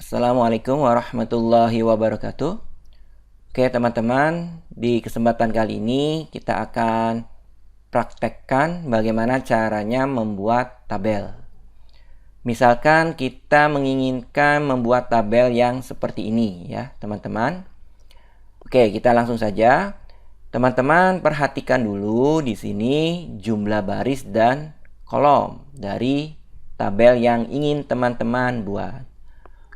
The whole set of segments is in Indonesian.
Assalamualaikum warahmatullahi wabarakatuh. Oke teman-teman, di kesempatan kali ini kita akan praktekkan bagaimana caranya membuat tabel. Misalkan kita menginginkan membuat tabel yang seperti ini ya teman-teman. Oke, kita langsung saja. Teman-teman perhatikan dulu di sini jumlah baris dan kolom dari tabel yang ingin teman-teman buat.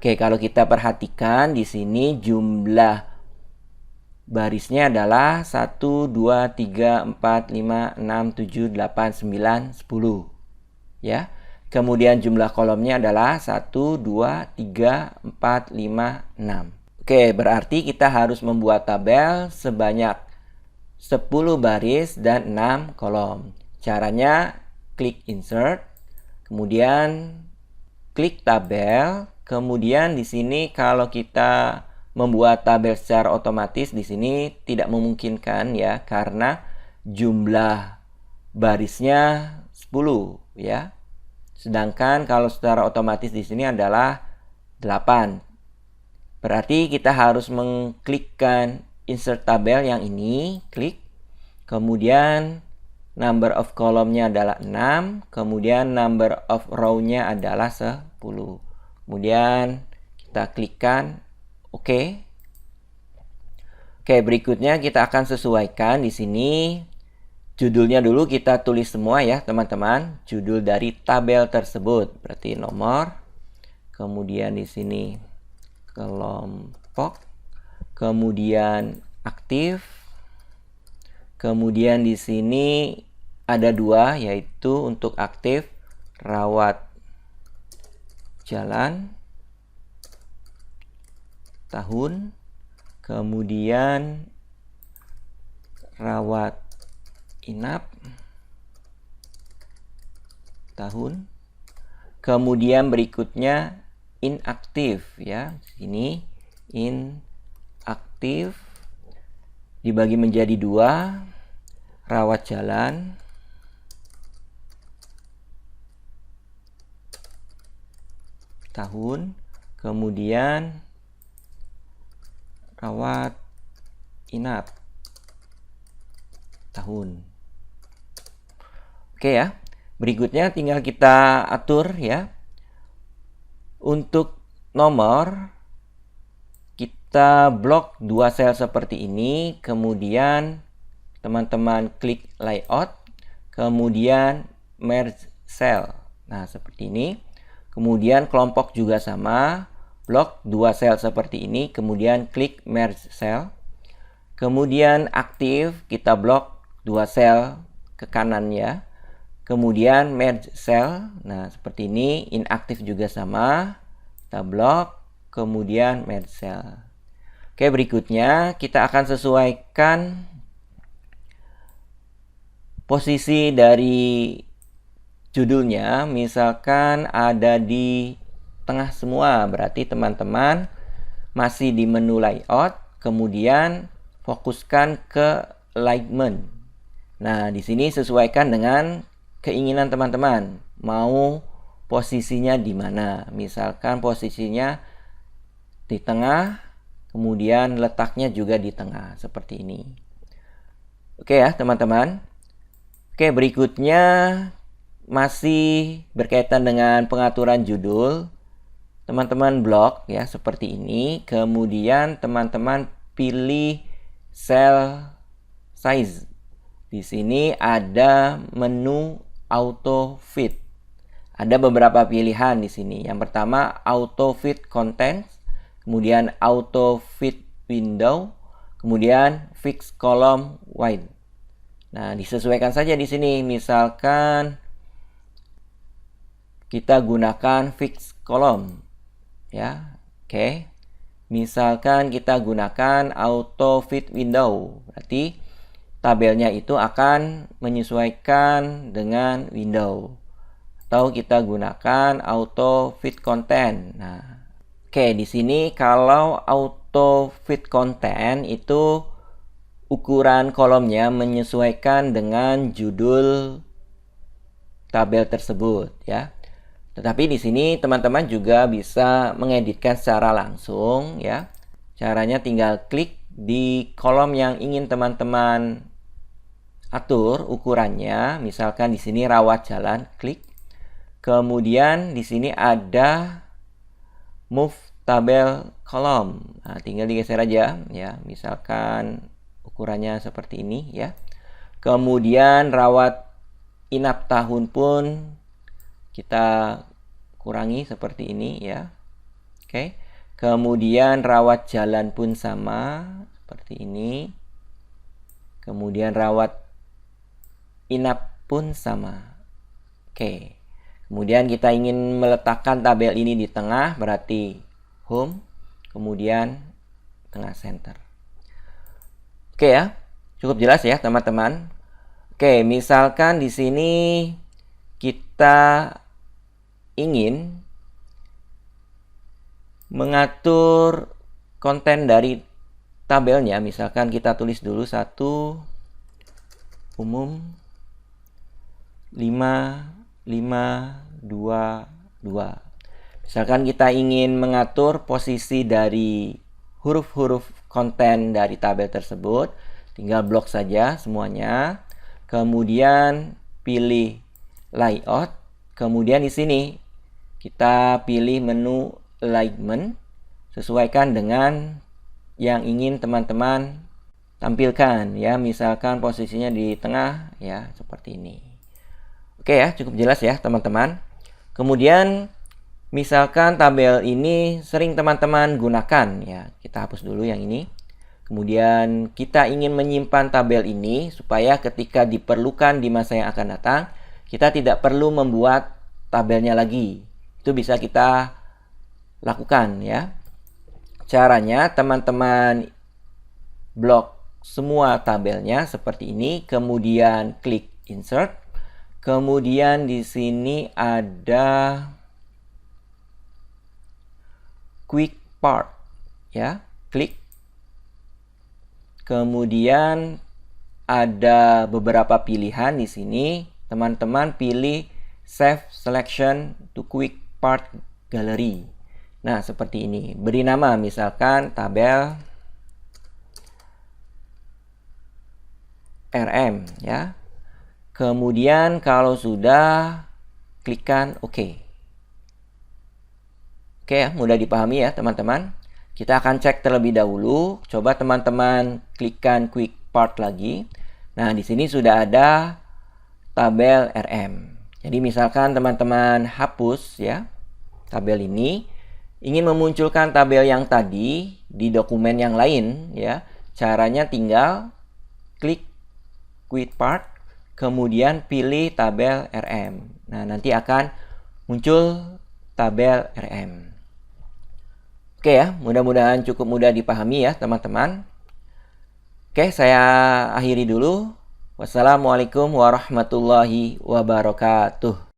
Oke, kalau kita perhatikan di sini jumlah barisnya adalah 1, 2, 3, 4, 5, 6, 7, 8, 9, 10. Ya. Kemudian jumlah kolomnya adalah 1, 2, 3, 4, 5, 6. Oke, berarti kita harus membuat tabel sebanyak 10 baris dan 6 kolom. Caranya klik insert, kemudian klik tabel. Kemudian di sini kalau kita membuat tabel secara otomatis di sini tidak memungkinkan ya karena jumlah barisnya 10 ya. Sedangkan kalau secara otomatis di sini adalah 8. Berarti kita harus mengklikkan insert tabel yang ini, klik. Kemudian number of column-nya adalah 6, kemudian number of row-nya adalah 10. Kemudian kita klikkan OK. Oke, berikutnya kita akan sesuaikan di sini judulnya dulu kita tulis semua ya, teman-teman. Judul dari tabel tersebut berarti nomor. Kemudian di sini kelompok. Kemudian aktif. Kemudian di sini ada 2 yaitu untuk aktif rawat jalan, tahun, kemudian rawat inap, tahun, kemudian berikutnya inaktif ya. Ini inaktif dibagi menjadi 2, rawat jalan, tahun, kemudian rawat inap, tahun. Oke ya, berikutnya tinggal kita atur ya. Untuk nomor kita blok 2 sel seperti ini, kemudian teman-teman klik layout, kemudian merge cell. Nah, seperti ini. Kemudian kelompok juga sama, blok 2 sel seperti ini, kemudian klik merge cell. Kemudian aktif, kita blok 2 sel ke kanan ya. Kemudian merge cell, nah seperti ini. Inaktif juga sama, kita blok, kemudian merge cell. Oke, berikutnya kita akan sesuaikan posisi dari judulnya. Misalkan ada di tengah semua, berarti teman-teman masih di menu layout, kemudian fokuskan ke alignment. Nah, di sini sesuaikan dengan keinginan teman-teman, mau posisinya di mana. Misalkan posisinya di tengah, kemudian letaknya juga di tengah, seperti ini. Oke ya, teman-teman. Oke, berikutnya masih berkaitan dengan pengaturan judul. Teman-teman blok ya seperti ini. Kemudian teman-teman pilih cell size. Di sini ada menu auto fit. Ada beberapa pilihan di sini. Yang pertama auto fit contents, kemudian auto fit window, kemudian fix column width. Nah, disesuaikan saja di sini. Misalkan kita gunakan fix column ya. Oke. Misalkan kita gunakan auto fit window, berarti tabelnya itu akan menyesuaikan dengan window. Atau kita gunakan auto fit content. Nah, oke, di sini kalau auto fit content itu ukuran kolomnya menyesuaikan dengan judul tabel tersebut ya. Tetapi di sini teman-teman juga bisa mengeditkan secara langsung ya. Caranya tinggal klik di kolom yang ingin teman-teman atur ukurannya. Misalkan di sini rawat jalan, klik. Kemudian di sini ada move tabel kolom. Nah, tinggal digeser aja ya. Misalkan ukurannya seperti ini ya. Kemudian rawat inap tahun pun kita kurangi seperti ini ya. Oke. Kemudian rawat jalan pun sama seperti ini. Kemudian rawat inap pun sama. Oke. Kemudian kita ingin meletakkan tabel ini di tengah, berarti home, kemudian tengah center. Oke ya. Cukup jelas ya, teman-teman. Oke, misalkan di sini kita ingin mengatur konten dari tabelnya. Misalkan kita tulis dulu 1 umum 5 5 2 2. Misalkan kita ingin mengatur posisi dari huruf-huruf konten dari tabel tersebut, tinggal blok saja semuanya. Kemudian pilih layout. Kemudian di sini kita pilih menu alignment, sesuaikan dengan yang ingin teman-teman tampilkan ya. Misalkan posisinya di tengah ya, seperti ini. Oke ya, cukup jelas ya teman-teman. Kemudian misalkan tabel ini sering teman-teman gunakan ya, kita hapus dulu yang ini. Kemudian kita ingin menyimpan tabel ini supaya ketika diperlukan di masa yang akan datang, kita tidak perlu membuat tabelnya lagi. Itu bisa kita lakukan ya. Caranya teman-teman blok semua tabelnya seperti ini, kemudian klik insert. Kemudian di sini ada quick part ya, klik. Kemudian ada beberapa pilihan di sini. Teman-teman pilih Save Selection to Quick Part Gallery. Nah, seperti ini. Beri nama misalkan tabel RM ya. Kemudian kalau sudah, klikkan OK. Oke ya, mudah dipahami ya teman-teman. Kita akan cek terlebih dahulu. Coba teman-teman klikkan Quick Part lagi. Nah, di sini sudah ada tabel RM. Jadi misalkan teman-teman hapus ya tabel ini, ingin memunculkan tabel yang tadi di dokumen yang lain ya. Caranya tinggal klik Quick Part, kemudian pilih tabel RM. Nah, nanti akan muncul tabel RM. Oke ya, mudah-mudahan cukup mudah dipahami ya teman-teman. Oke, saya akhiri dulu. Wassalamualaikum warahmatullahi wabarakatuh.